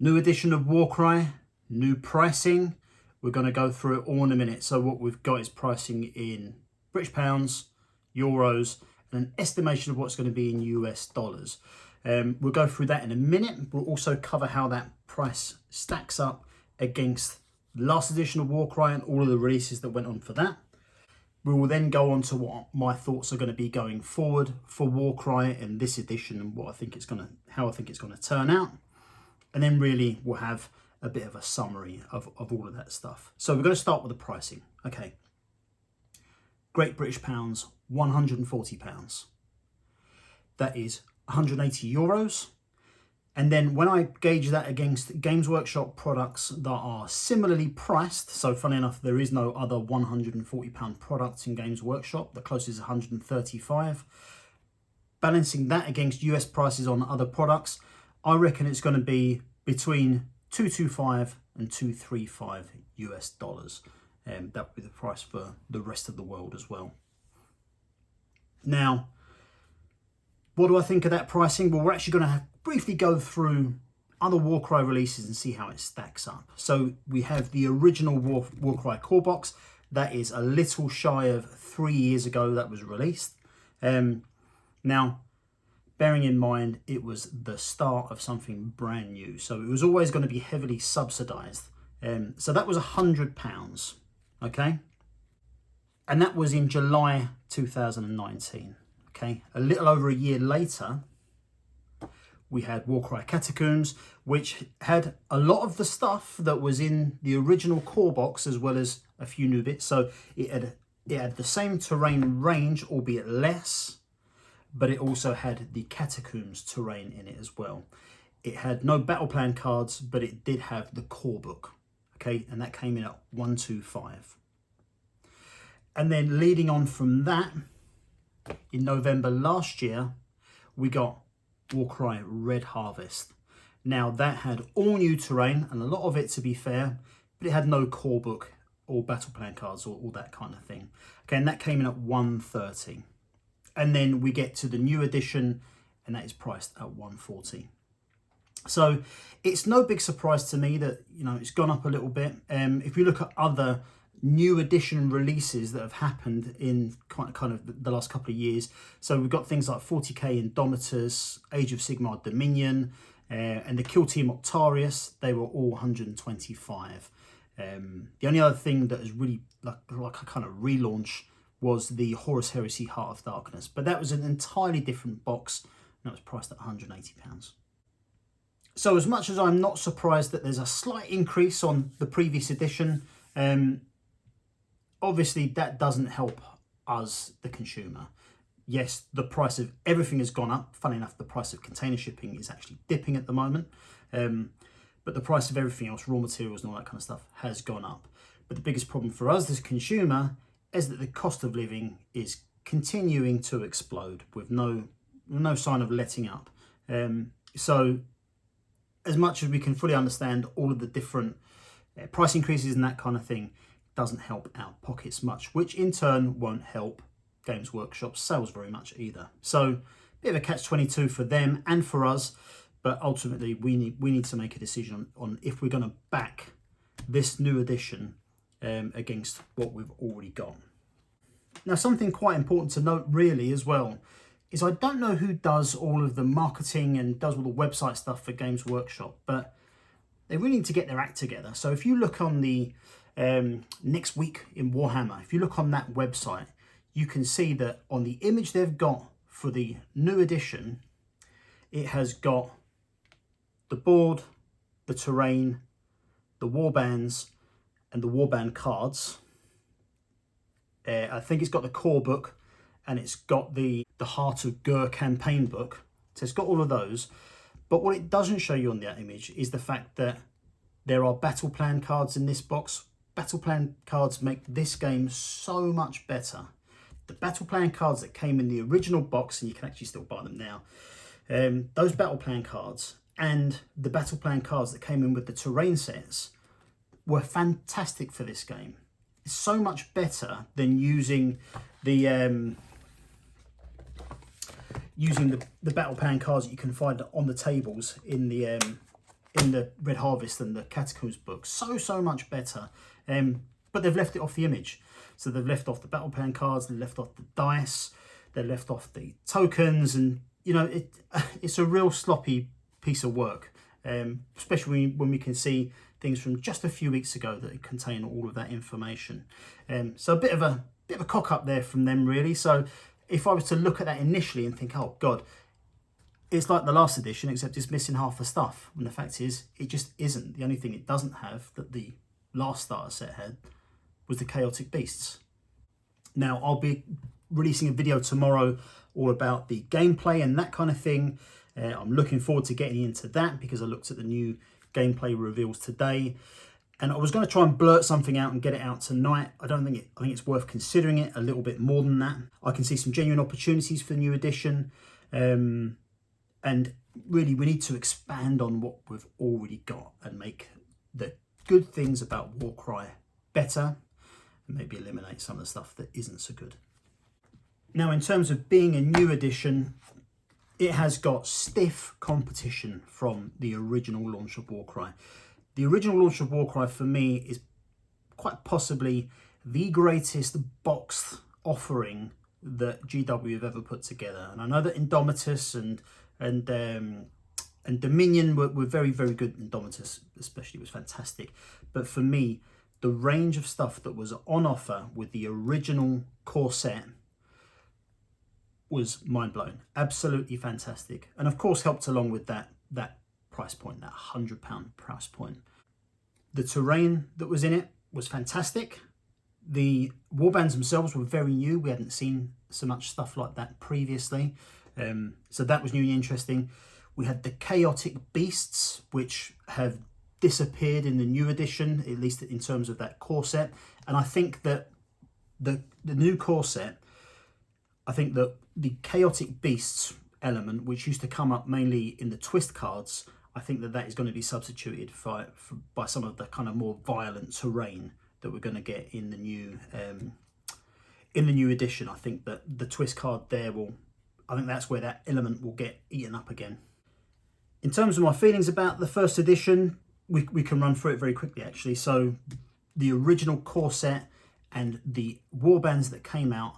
New edition of Warcry, new pricing. We're going to go through it all in a minute. So what we've got is pricing in British pounds, euros, and an estimation of what's going to be in US dollars. We'll go through that in a minute. We'll also cover how that price stacks up against the last edition of Warcry and all of the releases that went on for that. We will then go on to what my thoughts are going to be going forward for Warcry in this edition and what I think it's going to, how I think it's going to turn out. And then really we'll have a bit of a summary of all of that stuff. So we're going to start with the pricing. Okay. Great British pounds, £140. That is 180 euros. And then when I gauge that against Games Workshop products that are similarly priced, so funny enough, there is no other £140 products in Games Workshop. The closest is 135. Balancing that against US prices on other products, I reckon it's going to be between 225 and 235 US dollars. That would be the price for the rest of the world as well. Now, what do I think of that pricing? Well, we're actually going to briefly go through other Warcry releases and see how it stacks up. So we have the original Warcry core box. That is a little shy of 3 years ago that was released. Now, bearing in mind, it was the start of something brand new. So it was always going to be heavily subsidized. So that was £100, okay? And that was in July 2019, okay? A little over a year later, we had Cry Catacombs, which had a lot of the stuff that was in the original core box, as well as a few new bits. So it had the same terrain range, albeit less, but it also had the Catacombs terrain in it as well. It had no battle plan cards, but it did have the core book, okay? And that came in at 125. And then leading on from that, in November last year, we got Warcry Red Harvest. Now that had all new terrain, and a lot of it, to be fair, but it had no core book or battle plan cards or all that kind of thing. Okay, and that came in at 130. And then we get to the new edition, and that is priced at 140. So it's no big surprise to me that, you know, it's gone up a little bit. If you look at other new edition releases that have happened in kind of the last couple of years, so we've got things like 40k Indomitus, Age of Sigmar Dominion, and the Kill Team Octarius. They were all 125. The only other thing that is really like a kind of relaunch was the Horus Heresy Heart of Darkness, but that was an entirely different box, and that was priced at £180. So as much as I'm not surprised that there's a slight increase on the previous edition, obviously that doesn't help us, the consumer. Yes, the price of everything has gone up. Funny enough, the price of container shipping is actually dipping at the moment, but the price of everything else, raw materials and all that kind of stuff, has gone up. But the biggest problem for us as consumer is that the cost of living is continuing to explode with no sign of letting up. So as much as we can fully understand all of the different price increases and that kind of thing, doesn't help our pockets much, which in turn won't help Games Workshop's sales very much either. So bit of a catch-22 for them and for us, but ultimately we need to make a decision on if we're going to back this new edition against what we've already got. Now, something quite important to note really as well is I don't know who does all of the marketing and does all the website stuff for Games Workshop, but they really need to get their act together. So if you look on the next week in Warhammer, if you look on that website, you can see that on the image they've got for the new edition, it has got the board, the terrain, the warbands, and the warband cards. I think it's got the core book, and it's got the Heart of Ghur campaign book. So it's got all of those. But what it doesn't show you on that image is the fact that there are battle plan cards in this box. Battle plan cards make this game so much better. The battle plan cards that came in the original box, and you can actually still buy them now, those battle plan cards and the battle plan cards that came in with the terrain sets were fantastic for this game. It's so much better than using the battle plan cards that you can find on the tables in in the Red Harvest and the Catacombs book. So much better. But they've left it off the image. So they've left off the battle plan cards, they've left off the dice, they've left off the tokens, and you know, it's a real sloppy piece of work, especially when we can see things from just a few weeks ago that contain all of that information. So a bit of a cock up there from them, really. So if I was to look at that initially and think, oh God, it's like the last edition, except it's missing half the stuff. And the fact is, it just isn't. The only thing it doesn't have that the last starter set had was the chaotic beasts. Now, I'll be releasing a video tomorrow all about the gameplay and that kind of thing. I'm looking forward to getting into that because I looked at the new gameplay reveals today, and I was going to try and blurt something out and get it out tonight. I think it's worth considering it a little bit more than that. I can see some genuine opportunities for the new edition, and really we need to expand on what we've already got and make the good things about Warcry better, and maybe eliminate some of the stuff that isn't so good. Now, in terms of being a new edition, it has got stiff competition from the original launch of Warcry. The original launch of Warcry for me is quite possibly the greatest boxed offering that GW have ever put together. And I know that Indomitus and Dominion were very, very good. Indomitus especially was fantastic. But for me, the range of stuff that was on offer with the original core set was mind-blowing. Absolutely fantastic. And of course helped along with that price point, that £100 price point. The terrain that was in it was fantastic. The warbands themselves were very new. We hadn't seen so much stuff like that previously. So that was new and interesting. We had the chaotic beasts, which have disappeared in the new edition, at least in terms of that core set. And I think that the new core set, I think that the chaotic beasts element, which used to come up mainly in the twist cards, I think that is going to be substituted by some of the kind of more violent terrain that we're going to get in the new edition. I think that the twist card there I think that's where that element will get eaten up again. In terms of my feelings about the first edition, we can run through it very quickly actually. So the original core set and the warbands that came out,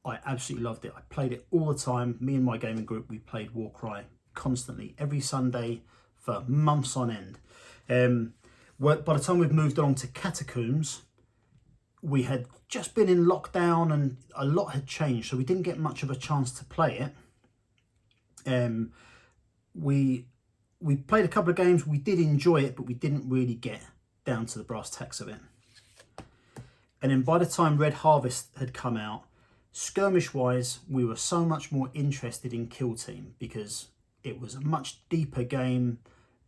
I absolutely loved it. I played it all the time. Me and my gaming group, we played Warcry constantly, every Sunday for months on end. By the time we've moved on to Catacombs, we had just been in lockdown and a lot had changed, so we didn't get much of a chance to play it. We played a couple of games, we did enjoy it, but we didn't really get down to the brass tacks of it. And then by the time Red Harvest had come out, skirmish-wise, we were so much more interested in Kill Team because it was a much deeper game.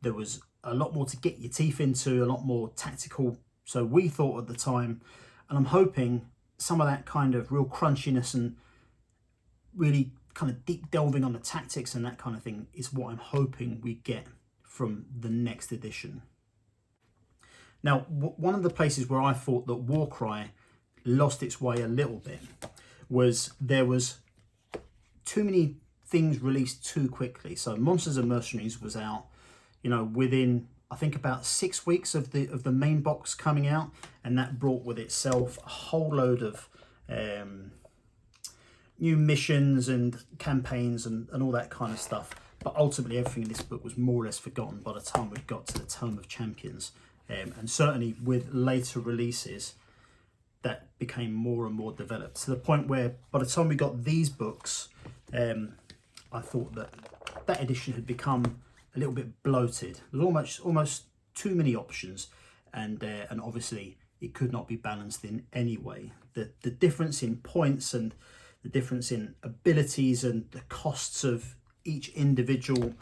There was a lot more to get your teeth into, a lot more tactical. So we thought at the time, and I'm hoping some of that kind of real crunchiness and really kind of deep delving on the tactics and that kind of thing is what I'm hoping we get from the next edition. Now, one of the places where I thought that Warcry lost its way a little bit was there was too many things released too quickly. So Monsters and Mercenaries was out, you know, within I think about 6 weeks of the main box coming out, and that brought with itself a whole load of new missions and campaigns and all that kind of stuff. But ultimately everything in this book was more or less forgotten by the time we got to the Tome of Champions, and certainly with later releases that became more and more developed, to the point where by the time we got these books, I thought that edition had become a little bit bloated. There was almost too many options, and obviously it could not be balanced in any way. The difference in points and the difference in abilities and the costs of each individual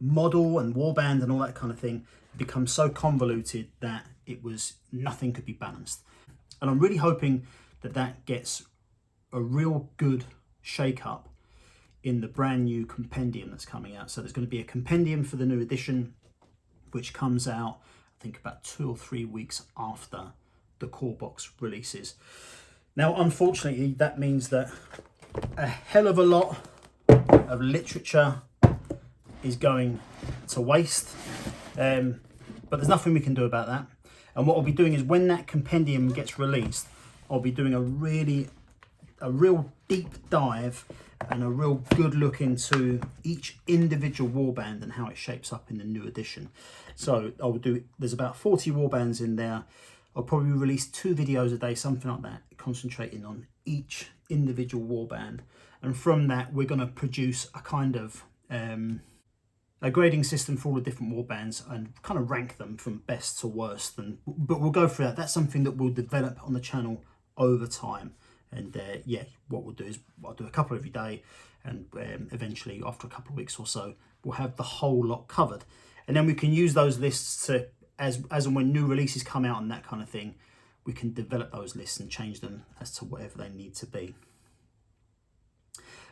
model and warband and all that kind of thing becomes so convoluted that nothing could be balanced. And I'm really hoping that gets a real good shake up in the brand new compendium that's coming out. So there's going to be a compendium for the new edition, which comes out I think about 2 or 3 weeks after the core box releases. Now unfortunately that means that a hell of a lot of literature is going to waste. But there's nothing we can do about that. And what I'll be doing is when that compendium gets released, I'll be doing a real deep dive and a real good look into each individual warband and how it shapes up in the new edition. So there's about 40 warbands in there. I'll probably release 2 videos a day, something like that, concentrating on each individual warband. And from that, we're going to produce a kind of a grading system for all the different warbands and kind of rank them from best to worst. But we'll go through that. That's something that we'll develop on the channel over time. And yeah, what we'll do is I'll do a couple every day, and eventually after a couple of weeks or so, we'll have the whole lot covered. And then we can use those lists to, as and when new releases come out and that kind of thing, we can develop those lists and change them as to whatever they need to be.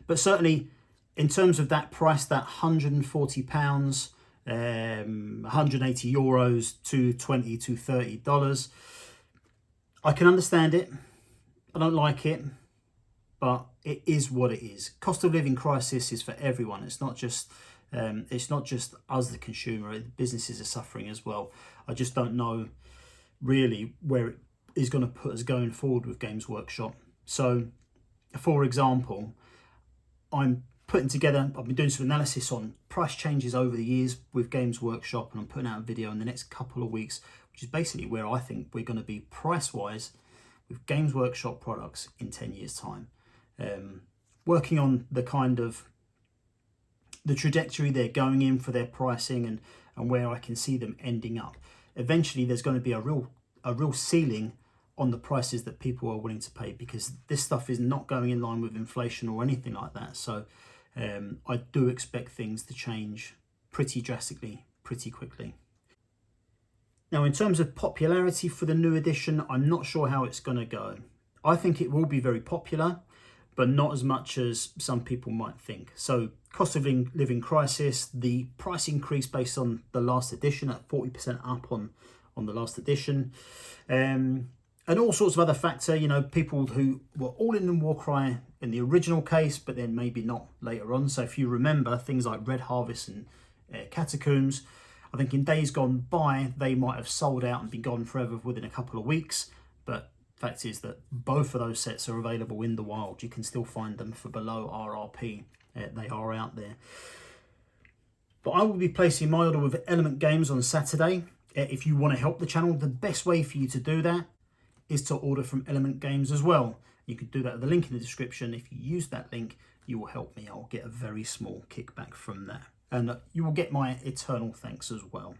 But certainly, in terms of that price, that £140, 180 euros, $220 to $30, I can understand it. I don't like it, but it is what it is. Cost of living crisis is for everyone. It's not just us, the consumer. Businesses are suffering as well. I just don't know really where it is going to put us going forward with Games Workshop. So, for example, I've been doing some analysis on price changes over the years with Games Workshop, and I'm putting out a video in the next couple of weeks, which is basically where I think we're going to be price-wise with Games Workshop products in 10 years' time. Working on the trajectory they're going in for their pricing and where I can see them ending up. Eventually, there's going to be a real ceiling on the prices that people are willing to pay, because this stuff is not going in line with inflation or anything like that. So I do expect things to change pretty drastically, pretty quickly. Now, in terms of popularity for the new edition, I'm not sure how it's going to go. I think it will be very popular, but not as much as some people might think. So, cost of living crisis, the price increase based on the last edition at 40% up on the last edition, and all sorts of other factors. You know, people who were all in Warcry in the original case, but then maybe not later on. So if you remember things like Red Harvest and Catacombs, I think in days gone by, they might have sold out and been gone forever within a couple of weeks. But the fact is that both of those sets are available in the wild. You can still find them for below RRP. They are out there. But I will be placing my order with Element Games on Saturday. If you want to help the channel, the best way for you to do that is to order from Element Games as well. You can do that at the link in the description. If you use that link, you will help me. I'll get a very small kickback from that. And you will get my eternal thanks as well.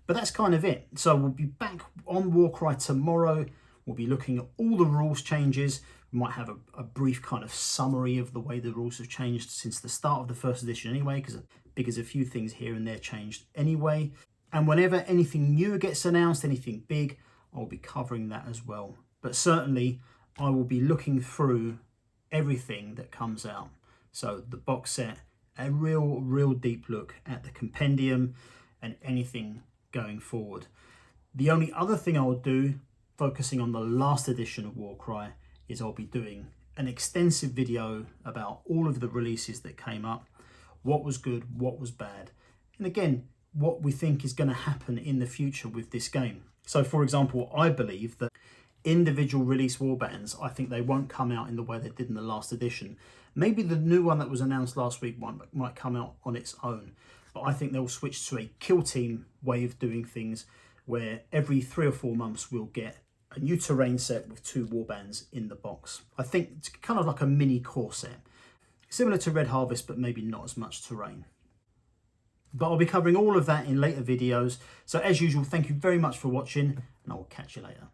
But that's kind of it. So we'll be back on Warcry tomorrow. We'll be looking at all the rules changes. We might have a brief kind of summary of the way the rules have changed since the start of the first edition anyway, because a few things here and there changed anyway. And whenever anything new gets announced, anything big, I'll be covering that as well. But certainly, I will be looking through everything that comes out. So the box set, a real deep look at the compendium and anything going forward. The only other thing I'll do, focusing on the last edition of Warcry, is I'll be doing an extensive video about all of the releases that came up, what was good, what was bad, and again, what we think is going to happen in the future with this game. So for example, I believe that individual release warbands, I think they won't come out in the way they did in the last edition. Maybe the new one that was announced last week might come out on its own, but I think they'll switch to a kill team way of doing things, where every 3 or 4 months we'll get a new terrain set with 2 warbands in the box. I think it's kind of like a mini core set, similar to Red Harvest, but maybe not as much terrain. But I'll be covering all of that in later videos. So as usual, thank you very much for watching, and I will catch you later.